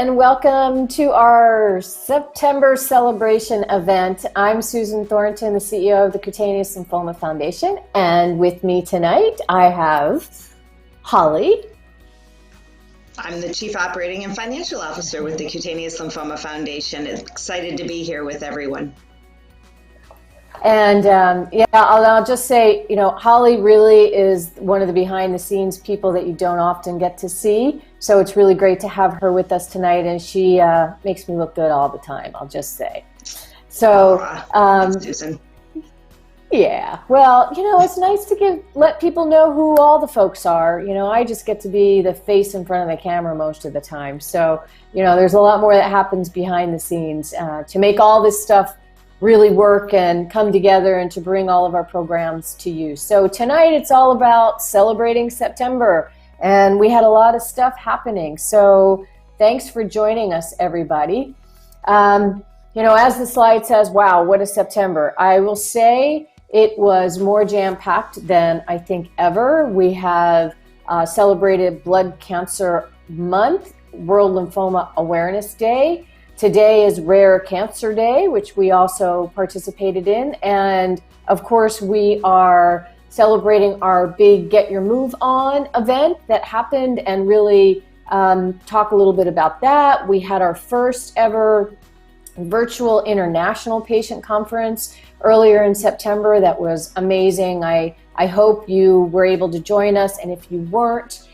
and welcome to our September celebration event. I'm Susan Thornton, the CEO of the Cutaneous Lymphoma Foundation, and with me tonight I have Holly. I'm the Chief Operating and Financial Officer with the Cutaneous Lymphoma Foundation. Excited to be here with everyone. And I'll just say, Holly really is one of the behind the scenes people that you don't often get to see. So it's really great to have her with us tonight. And she makes me look good all the time, I'll just say. So, Susan. Yeah, well, it's nice to let people know who all the folks are. I just get to be the face in front of the camera most of the time. So, there's a lot more that happens behind the scenes to make all this stuff really work and come together and to bring all of our programs to you. So tonight it's all about celebrating September, and we had a lot of stuff happening. So thanks for joining us, everybody. As the slide says, wow, what a September. I will say it was more jam-packed than I think ever. We have celebrated Blood Cancer Month, World Lymphoma Awareness Day. Today is Rare Cancer Day, which we also participated in. And of course, we are celebrating our big Get Your Move On event that happened, and really talk a little bit about that. We had our first ever virtual international patient conference earlier in September. That was amazing. I hope you were able to join us. And if you weren't,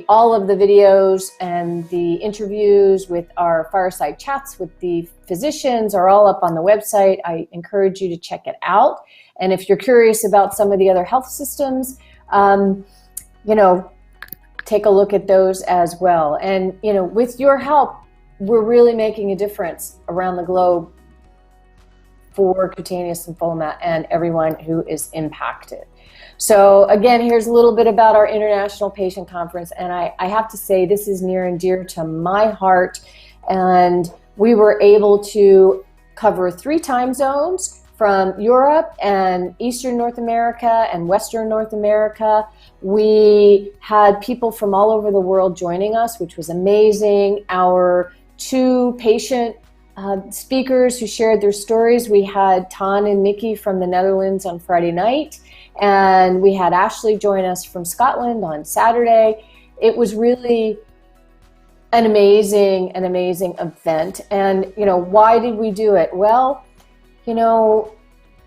all of the videos and the interviews with our fireside chats with the physicians are all up on the website. I encourage you to check it out. And if you're curious about some of the other health systems, take a look at those as well. And, with your help, we're really making a difference around the globe for cutaneous lymphoma and everyone who is impacted. So again, here's a little bit about our International Patient Conference, and I have to say this is near and dear to my heart, and we were able to cover 3 time zones from Europe and Eastern North America and Western North America. We had people from all over the world joining us, which was amazing. Our 2 patient speakers who shared their stories, we had Tan and Mickey from the Netherlands on Friday night, and we had Ashley join us from Scotland on Saturday. It was really an amazing event. And, why did we do it? Well,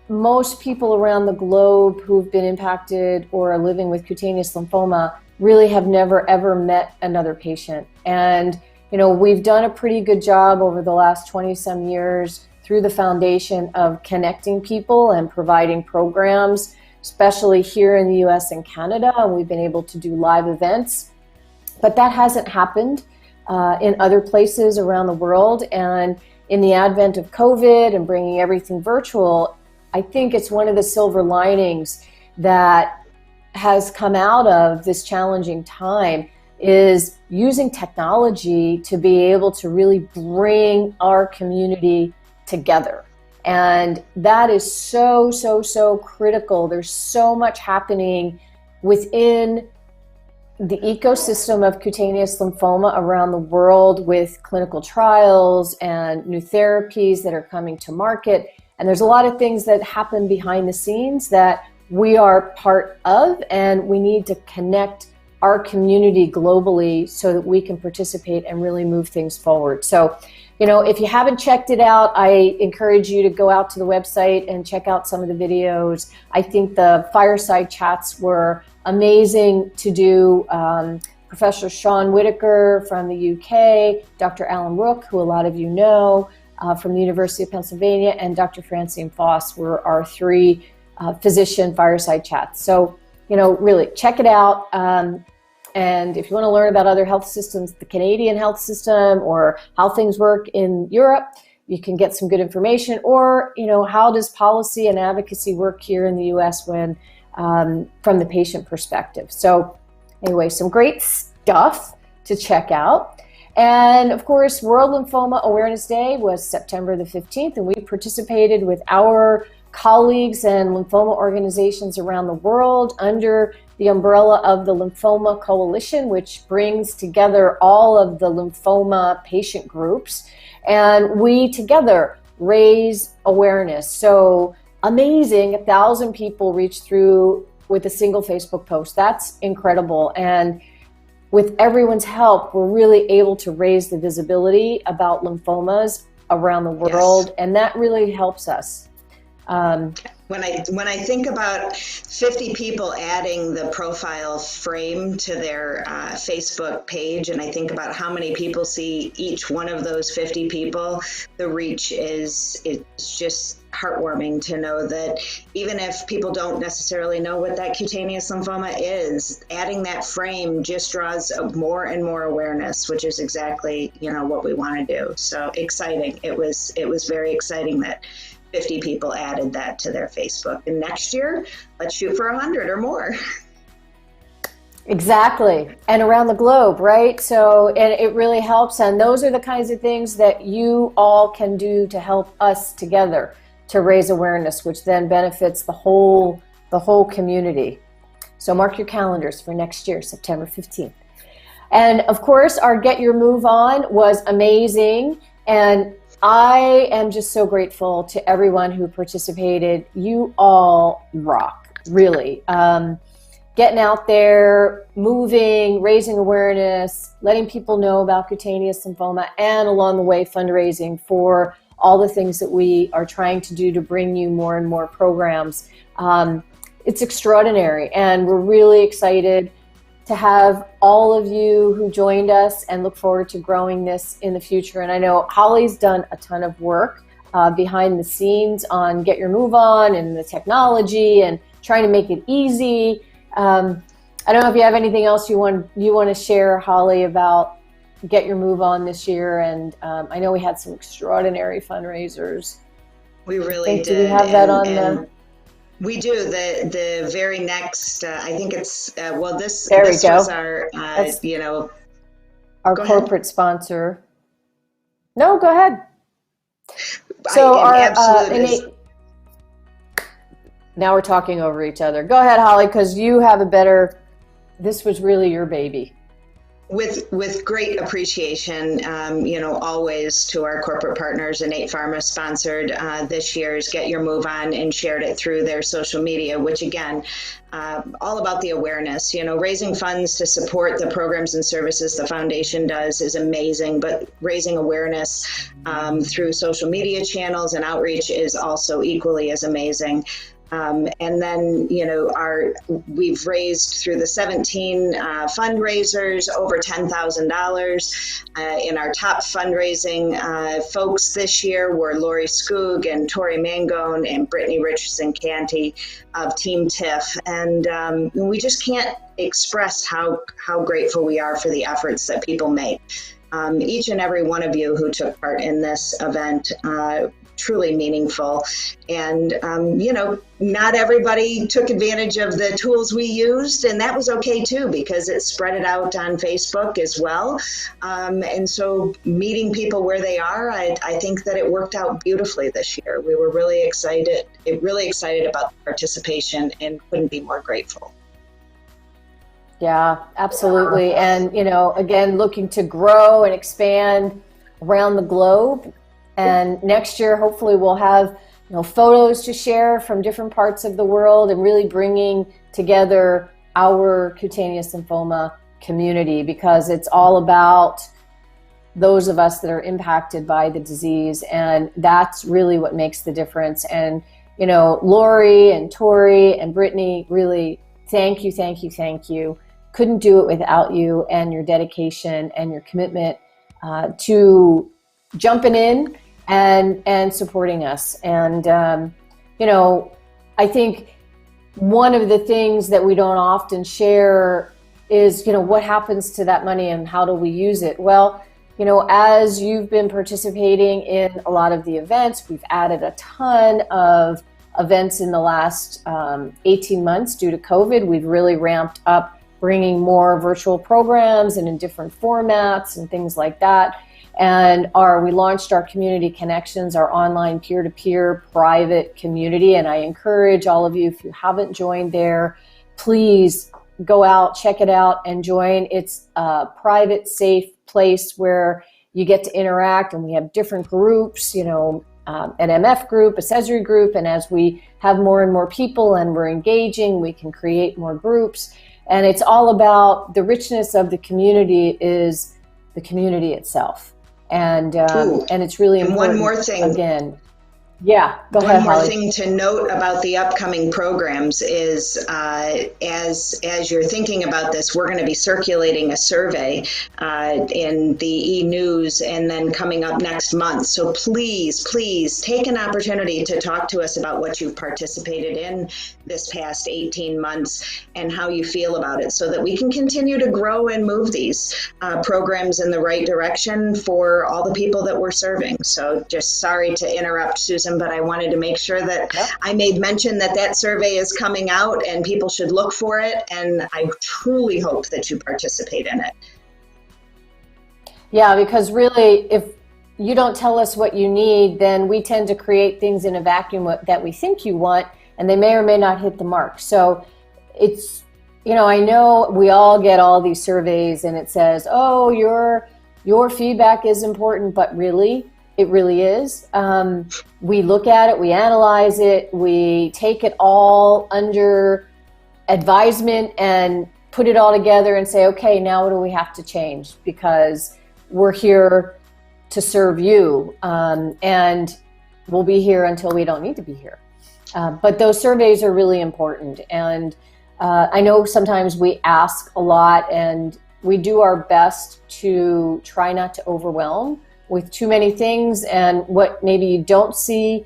most people around the globe who've been impacted or are living with cutaneous lymphoma really have never, ever met another patient. And, we've done a pretty good job over the last 20-some years through the foundation of connecting people and providing programs, especially here in the US and Canada, and we've been able to do live events. But that hasn't happened in other places around the world. And in the advent of COVID and bringing everything virtual, I think it's one of the silver linings that has come out of this challenging time is using technology to be able to really bring our community together. And that is so, so, so critical. There's so much happening within the ecosystem of cutaneous lymphoma around the world with clinical trials and new therapies that are coming to market. And there's a lot of things that happen behind the scenes that we are part of, and we need to connect our community globally so that we can participate and really move things forward. So, if you haven't checked it out, I encourage you to go out to the website and check out some of the videos. I think the fireside chats were amazing to do. Professor Sean Whitaker from the UK, Dr. Alan Rook, who a lot of you know, from the University of Pennsylvania, and Dr. Francine Foss were our 3 physician fireside chats. So, really check it out. And if you want to learn about other health systems, the Canadian health system, or how things work in Europe, you can get some good information. Or, how does policy and advocacy work here in the US when from the patient perspective. So anyway, some great stuff to check out. And of course, World Lymphoma Awareness Day was September the 15th, and we participated with our colleagues and lymphoma organizations around the world under the umbrella of the Lymphoma Coalition, which brings together all of the lymphoma patient groups. And we together raise awareness. So amazing, 1,000 people reached through with a single Facebook post. That's incredible. And with everyone's help, we're really able to raise the visibility about lymphomas around the world. Yes. And that really helps us. When I think about 50 people adding the profile frame to their Facebook page, and I think about how many people see each one of those 50 people, the reach is just heartwarming to know that even if people don't necessarily know what that cutaneous lymphoma is, adding that frame just draws more and more awareness, which is exactly, what we want to do. So exciting. It was very exciting that 50 people added that to their Facebook. And next year, let's shoot for 100 or more. Exactly. And around the globe, right? So it really helps. And those are the kinds of things that you all can do to help us together to raise awareness, which then benefits the whole community. So mark your calendars for next year, September 15th. And of course, our Get Your Move On was amazing. And I am just so grateful to everyone who participated. You all rock, really. Getting out there, moving, raising awareness, letting people know about cutaneous lymphoma, and along the way fundraising for all the things that we are trying to do to bring you more and more programs. It's extraordinary, and we're really excited to have all of you who joined us and look forward to growing this in the future. And I know Holly's done a ton of work behind the scenes on Get Your Move On and the technology and trying to make it easy. I don't know if you have anything else you want to share, Holly, about Get Your Move On this year. And I know we had some extraordinary fundraisers. We really did. Do we have that on the... We do. The very next, I think it's, this there we this go. was our, our corporate sponsor. No, go ahead. So now we're talking over each other. Go ahead, Holly, because you have this was really your baby. With great appreciation, always to our corporate partners. Innate Pharma sponsored this year's Get Your Move On and shared it through their social media, which again, all about the awareness. Raising funds to support the programs and services the foundation does is amazing, but raising awareness through social media channels and outreach is also equally as amazing. And then, we've raised through the 17 fundraisers over $10,000. In our top fundraising folks this year were Lori Skoog and Tori Mangone and Brittany Richardson-Canty of Team TIFF. And we just can't express how grateful we are for the efforts that people make. Each and every one of you who took part in this event, truly meaningful. And, not everybody took advantage of the tools we used, and that was okay too, because it spread it out on Facebook as well. And so meeting people where they are, I think that it worked out beautifully this year. We were really excited about the participation and couldn't be more grateful. Yeah, absolutely. And, again, looking to grow and expand around the globe. And next year, hopefully we'll have, photos to share from different parts of the world and really bringing together our cutaneous lymphoma community, because it's all about those of us that are impacted by the disease. And that's really what makes the difference. And, Lori and Tori and Brittany, really thank you, thank you, thank you. Couldn't do it without you and your dedication and your commitment to jumping in and supporting us. And, I think one of the things that we don't often share is, what happens to that money and how do we use it? Well, as you've been participating in a lot of the events, we've added a ton of events in the last 18 months due to COVID. We've really ramped up bringing more virtual programs and in different formats and things like that. And we launched our Community Connections, our online peer-to-peer private community. And I encourage all of you, if you haven't joined there, please go out, check it out, and join. It's a private, safe place where you get to interact, and we have different groups, you know, an MF group, a Cesare group, and as we have more and more people and we're engaging, we can create more groups. And it's all about the richness of the community is the community itself. And it's really important. And one more thing. Again, yeah, go ahead, One more Holly. thing to note about the upcoming programs is as you're thinking about this, we're going to be circulating a survey in the e-news and then coming up next month. So please take an opportunity to talk to us about what you've participated in this past 18 months and how you feel about it so that we can continue to grow and move these programs in the right direction for all the people that we're serving. So just sorry to interrupt, Susan, but I wanted to make sure that I made mention that that survey is coming out and people should look for it. And I truly hope that you participate in it. Yeah, because really, if you don't tell us what you need, then we tend to create things in a vacuum that we think you want, and they may or may not hit the mark. So it's, you know, I know we all get all these surveys and it says, oh, your feedback is important, but really, it really is. We look at it, we analyze it, we take it all under advisement and put it all together and say, okay, now what do we have to change? Because we're here to serve you, and we'll be here until we don't need to be here. But those surveys are really important. And I know sometimes we ask a lot, and we do our best to try not to overwhelm with too many things. And what maybe you don't see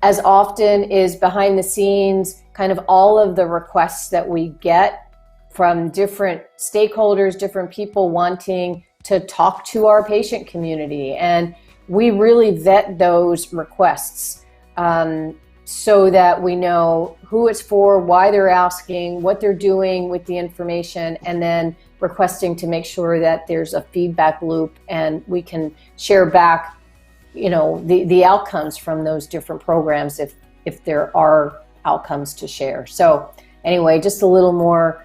as often is behind the scenes, kind of all of the requests that we get from different stakeholders, different people wanting to talk to our patient community. And we really vet those requests so that we know who it's for, why they're asking, what they're doing with the information, and then requesting to make sure that there's a feedback loop and we can share back, you know, the outcomes from those different programs if there are outcomes to share. So anyway, just a little more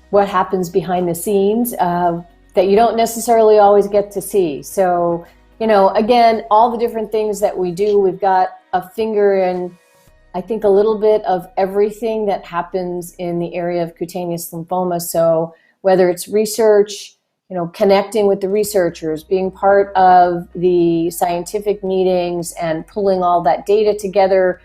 what happens behind the scenes that you don't necessarily always get to see. So, you know, again, all the different things that we do, we've got a finger in, I think, a little bit of everything that happens in the area of cutaneous lymphoma. So whether it's research, you know, connecting with the researchers, being part of the scientific meetings and pulling all that data together,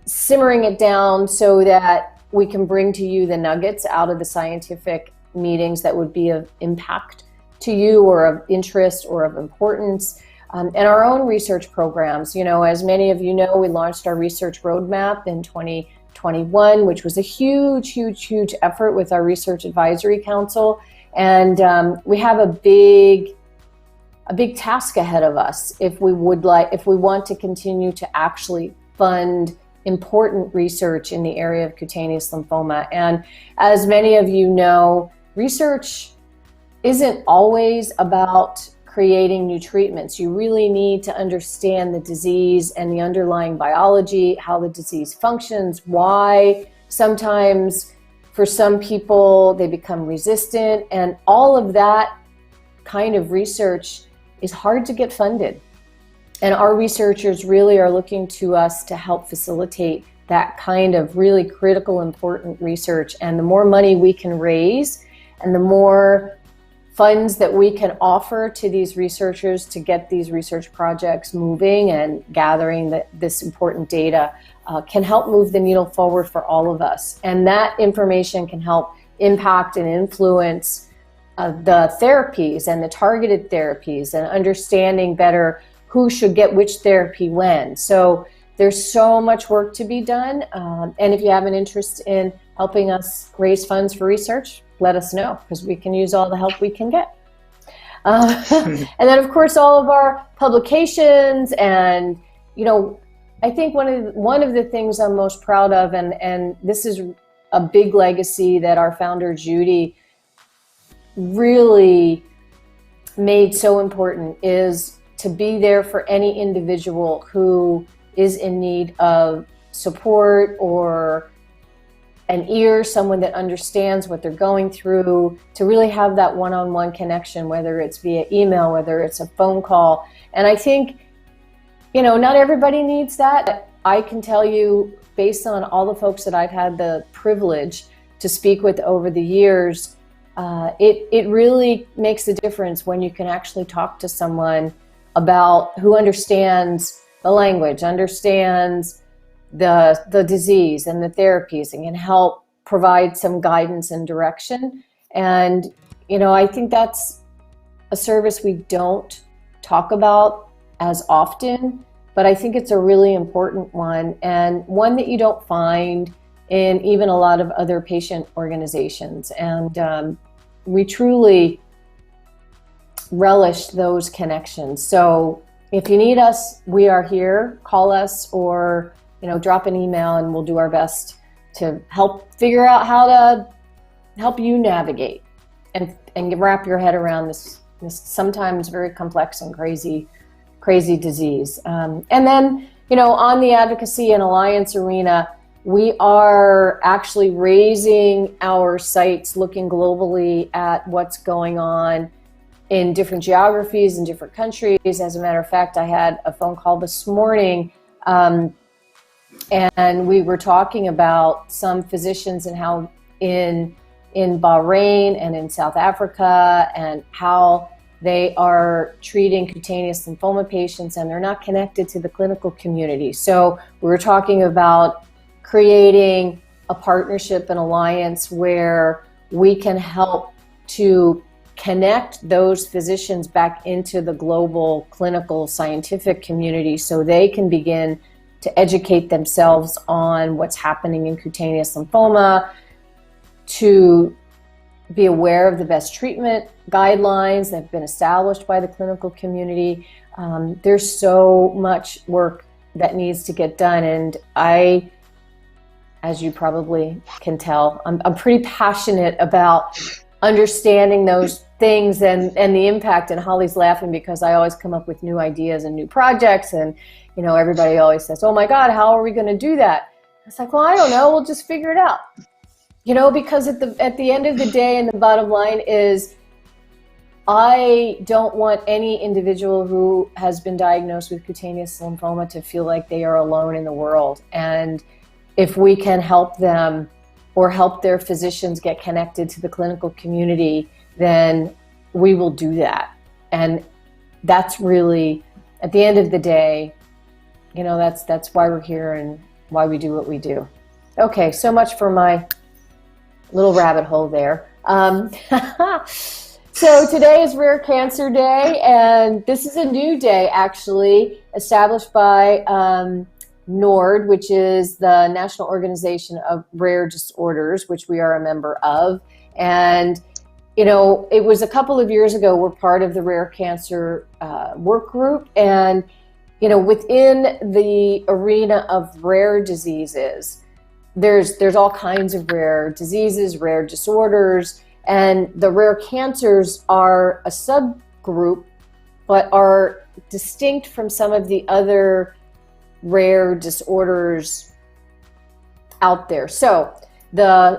simmering it down so that we can bring to you the nuggets out of the scientific meetings that would be of impact to you or of interest or of importance. And our own research programs. You know, as many of you know, we launched our research roadmap in 2021, which was a huge effort with our Research Advisory Council. And we have a big task ahead of us if we want to continue to actually fund important research in the area of cutaneous lymphoma. And as many of you know, research isn't always about creating new treatments. You really need to understand the disease and the underlying biology, how the disease functions, why sometimes for some people they become resistant, and all of that kind of research is hard to get funded. And our researchers really are looking to us to help facilitate that kind of really critical, important research. And the more money we can raise and the more funds that we can offer to these researchers to get these research projects moving and gathering this important data can help move the needle forward for all of us. And that information can help impact and influence the therapies and the targeted therapies and understanding better who should get which therapy when. So there's so much work to be done. And if you have an interest in helping us raise funds for research, let us know, because we can use all the help we can get. And then, of course, all of our publications. And, you know, I think one of the things I'm most proud of, and this is a big legacy that our founder, Judy, really made so important is to be there for any individual who is in need of support or an ear, someone that understands what they're going through, to really have that one-on-one connection, whether it's via email, whether it's a phone call. And I think, not everybody needs that. I can tell you, based on all the folks that I've had the privilege to speak with over the years, it really makes a difference when you can actually talk to someone about who understands the language, understands the disease and the therapies, and can help provide some guidance and direction. And, I think that's a service we don't talk about as often, but I think it's a really important one, and one that you don't find in even a lot of other patient organizations. And we truly relish those connections. So if you need us, we are here. Call us, or drop an email, and we'll do our best to help figure out how to help you navigate and wrap your head around this sometimes very complex and crazy disease. And then, on the advocacy and alliance arena, we are actually raising our sights, looking globally at what's going on in different geographies and different countries. As a matter of fact, I had a phone call this morning, and we were talking about some physicians and how in Bahrain and in South Africa, and how they are treating cutaneous lymphoma patients, and they're not connected to the clinical community. So we were talking about creating a partnership and alliance where we can help to connect those physicians back into the global clinical scientific community, so they can begin to educate themselves on what's happening in cutaneous lymphoma, to be aware of the best treatment guidelines that have been established by the clinical community. There's so much work that needs to get done, and I, as you probably can tell, I'm pretty passionate about understanding those things and the impact. And Holly's laughing because I always come up with new ideas and new projects, and everybody always says, "Oh my God, how are we going to do that?" It's like, well, I don't know, we'll just figure it out. Because at the end of the day, and the bottom line is, I don't want any individual who has been diagnosed with cutaneous lymphoma to feel like they are alone in the world. And if we can help them or help their physicians get connected to the clinical community, then we will do that. And that's really, at the end of the day, that's why we're here and why we do what we do. Okay, so much for my little rabbit hole there. So today is Rare Cancer Day, and this is a new day actually established by NORD, which is the National Organization of Rare Disorders, which we are a member of. And it was a couple of years ago, we're part of the Rare Cancer work group, and within the arena of rare diseases, there's all kinds of rare diseases, rare disorders, and the rare cancers are a subgroup, but are distinct from some of the other rare disorders out there. So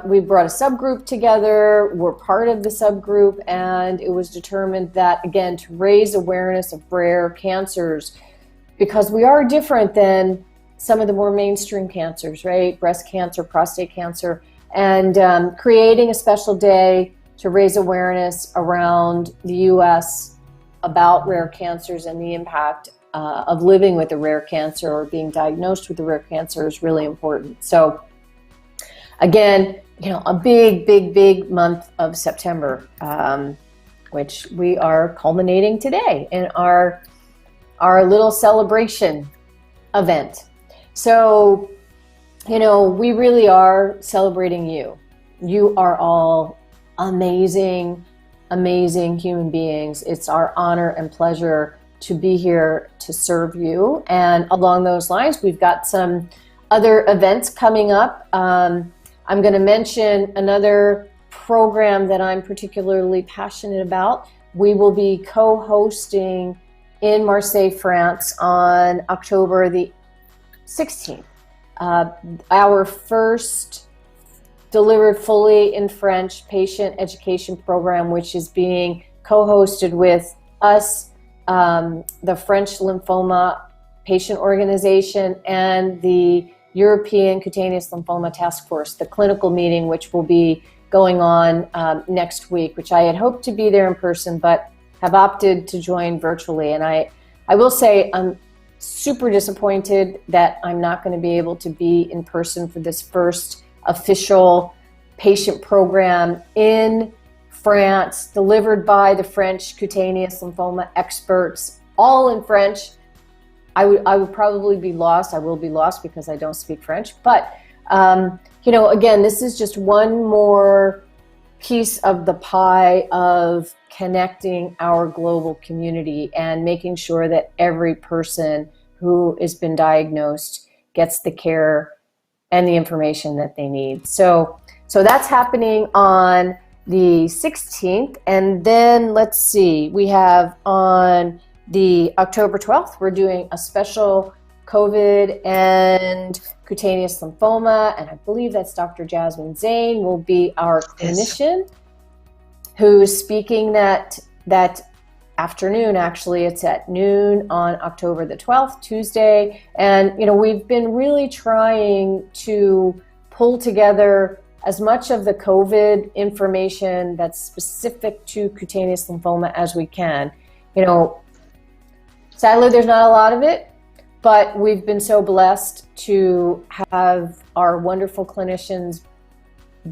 we brought a subgroup together, we're part of the subgroup, and it was determined that, again, to raise awareness of rare cancers, because we are different than some of the more mainstream cancers, right? Breast cancer, prostate cancer, and creating a special day to raise awareness around the U.S. about rare cancers and the impact of living with a rare cancer or being diagnosed with a rare cancer is really important. So again, a big month of September, which we are culminating today in our little celebration event. So, we really are celebrating you. You are all amazing human beings. It's our honor and pleasure to be here to serve you. And along those lines, we've got some other events coming up. I'm going to mention another program that I'm particularly passionate about we will be co-hosting in Marseille, France on October the 16th. Our first delivered fully in French patient education program, which is being co-hosted with us, the French Lymphoma Patient Organization, and the European Cutaneous Lymphoma Task Force, the clinical meeting, which will be going on next week, which I had hoped to be there in person, but have opted to join virtually. And I will say I'm super disappointed that I'm not going to be able to be in person for this first official patient program in France, delivered by the French cutaneous lymphoma experts, all in French. I would probably be lost. I will be lost because I don't speak French. But, again, this is just one more piece of the pie of connecting our global community and making sure that every person who has been diagnosed gets the care and the information that they need. So that's happening on the 16th. And then let's see, we have on the October 12th, we're doing a special COVID and cutaneous lymphoma, and I believe that's Dr. Jasmine Zane will be our clinician who's speaking that afternoon. Actually, it's at noon on October the 12th, Tuesday. And, we've been really trying to pull together as much of the COVID information that's specific to cutaneous lymphoma as we can. Sadly, there's not a lot of it, but we've been so blessed to have our wonderful clinicians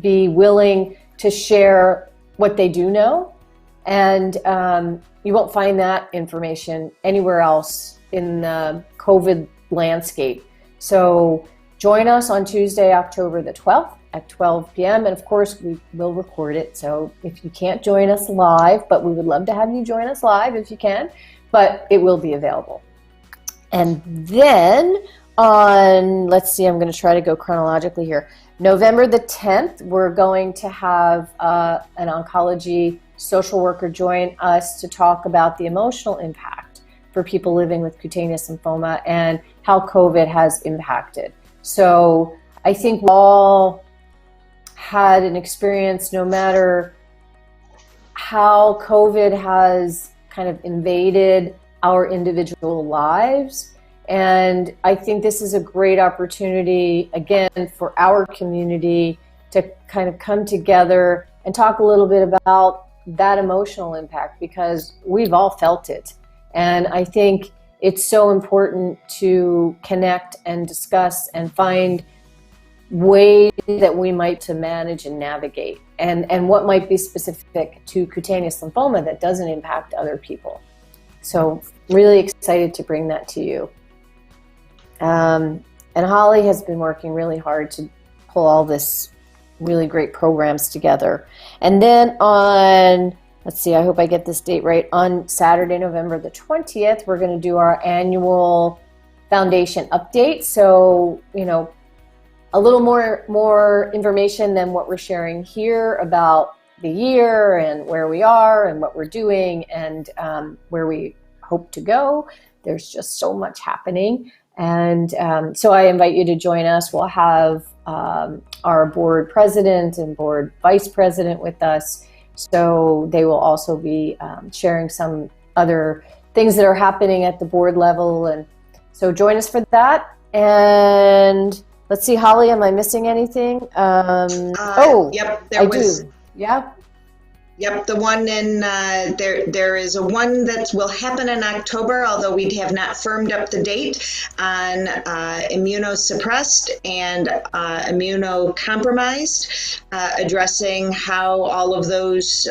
be willing to share what they do know. And you won't find that information anywhere else in the COVID landscape. So join us on Tuesday, October the 12th at 12 p.m. And of course, we will record it. So if you can't join us live, but we would love to have you join us live if you can, but it will be available. And then on, let's see, I'm going to try to go chronologically here. November the 10th, we're going to have an oncology social worker join us to talk about the emotional impact for people living with cutaneous lymphoma and how COVID has impacted. So I think we all had an experience, no matter how COVID has kind of invaded our individual lives. And I think this is a great opportunity, again, for our community to kind of come together and talk a little bit about that emotional impact, because we've all felt it. And I think it's so important to connect and discuss and find ways that we might to manage and navigate, and what might be specific to cutaneous lymphoma that doesn't impact other people. So really excited to bring that to you. And Holly has been working really hard to pull all this really great programs together. And then on, let's see, I hope I get this date right, on Saturday, November the 20th, we're going to do our annual foundation update. So, a little more information than what we're sharing here about the year and where we are and what we're doing and where we hope to go. There's just so much happening. And so I invite you to join us. We'll have our board president and board vice president with us. So they will also be sharing some other things that are happening at the board level. And so join us for that. And let's see, Holly, am I missing anything? Yep, I do. Yeah. Yep, the one in there is a one that will happen in October, although we have not firmed up the date, on immunosuppressed and immunocompromised, addressing how all of those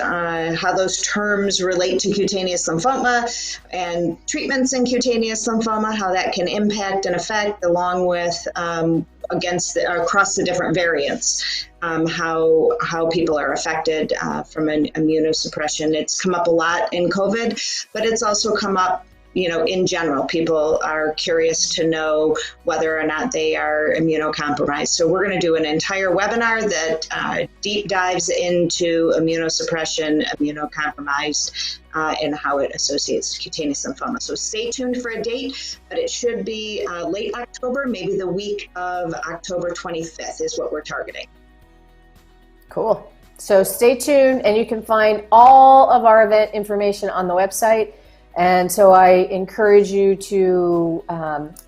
terms relate to cutaneous lymphoma and treatments in cutaneous lymphoma, how that can impact and affect, along with across the different variants. How people are affected from an immunosuppression. It's come up a lot in COVID, but it's also come up in general, people are curious to know whether or not they are immunocompromised. So we're going to do an entire webinar that deep dives into immunosuppression, immunocompromised, and how it associates to cutaneous lymphoma. So stay tuned for a date, but it should be late October, maybe the week of October 25th is what we're targeting. Cool. So stay tuned, and you can find all of our event information on the website. And so I encourage you to,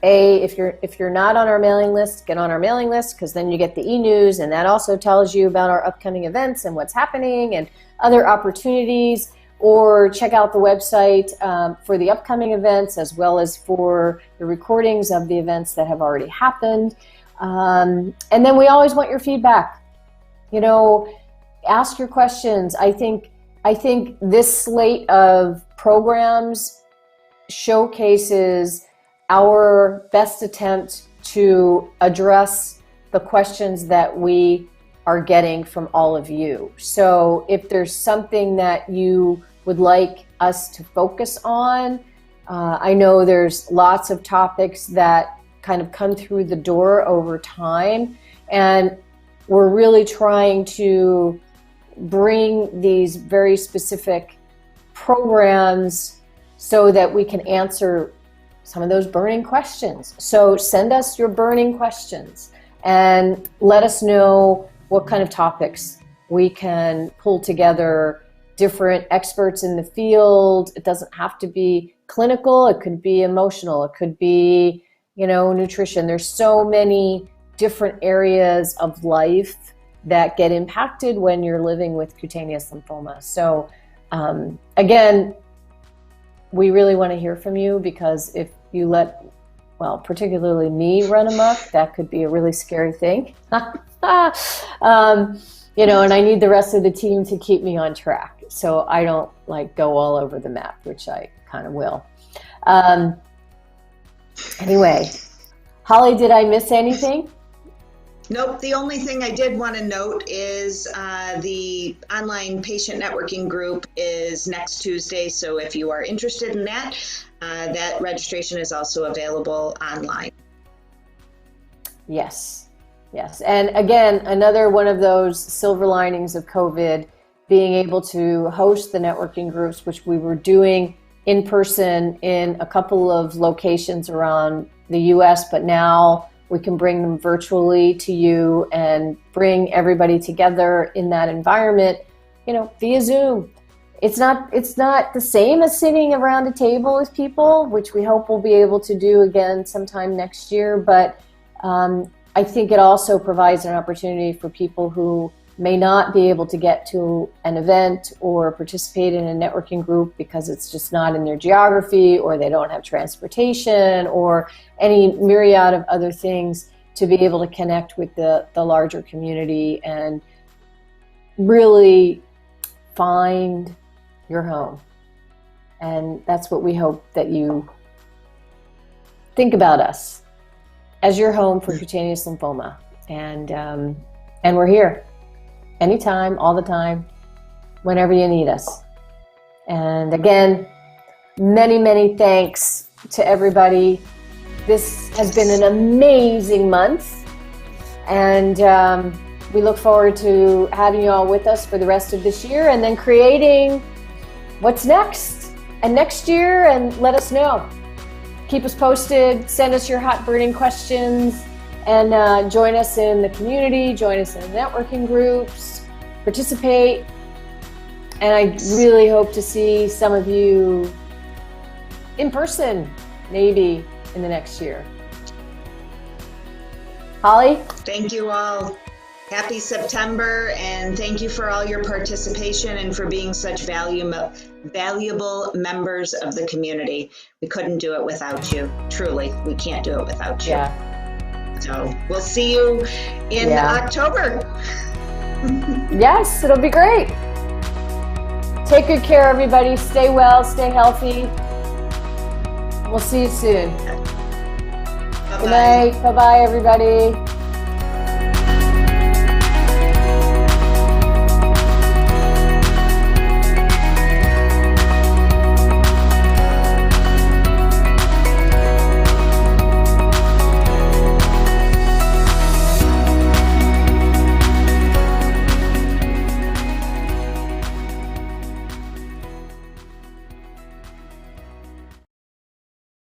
if you're not on our mailing list, get on our mailing list, because then you get the e-news, and that also tells you about our upcoming events and what's happening and other opportunities. Or check out the website for the upcoming events, as well as for the recordings of the events that have already happened. And then we always want your feedback. Ask your questions. I think this slate of programs showcases our best attempt to address the questions that we are getting from all of you. So if there's something that you would like us to focus on, I know there's lots of topics that kind of come through the door over time, and we're really trying to bring these very specific programs so that we can answer some of those burning questions. So send us your burning questions and let us know what kind of topics we can pull together, different experts in the field. It doesn't have to be clinical. It could be emotional. It could be, nutrition. There's so many different areas of life that get impacted when you're living with cutaneous lymphoma. So again, we really want to hear from you, because if you let, particularly me, run amok, that could be a really scary thing. And I need the rest of the team to keep me on track, so I don't go all over the map, which I kind of will. Anyway, Holly, did I miss anything? Nope. The only thing I did want to note is the online patient networking group is next Tuesday. So if you are interested in that, that registration is also available online. Yes. And again, another one of those silver linings of COVID, being able to host the networking groups, which we were doing in person in a couple of locations around the US, but now we can bring them virtually to you and bring everybody together in that environment, via Zoom. It's not the same as sitting around a table with people, which we hope we'll be able to do again sometime next year. But I think it also provides an opportunity for people who may not be able to get to an event or participate in a networking group because it's just not in their geography, or they don't have transportation, or any myriad of other things, to be able to connect with the larger community and really find your home. And that's what we hope, that you think about us as your home for cutaneous lymphoma. And we're here anytime, all the time, whenever you need us. And again, many, many thanks to everybody. This has been an amazing month, and we look forward to having you all with us for the rest of this year, and then creating what's next and next year. And let us know. Keep us posted. Send us your hot burning questions, and join us in the community, join us in the networking groups, participate. And I really hope to see some of you in person, maybe in the next year. Holly? Thank you all. Happy September, and thank you for all your participation and for being such valuable members of the community. We couldn't do it without you. Truly, we can't do it without you. Yeah. So we'll see you in October. Yes, it'll be great. Take good care, everybody. Stay well, stay healthy. We'll see you soon. Bye-bye. Good night. Bye-bye, everybody.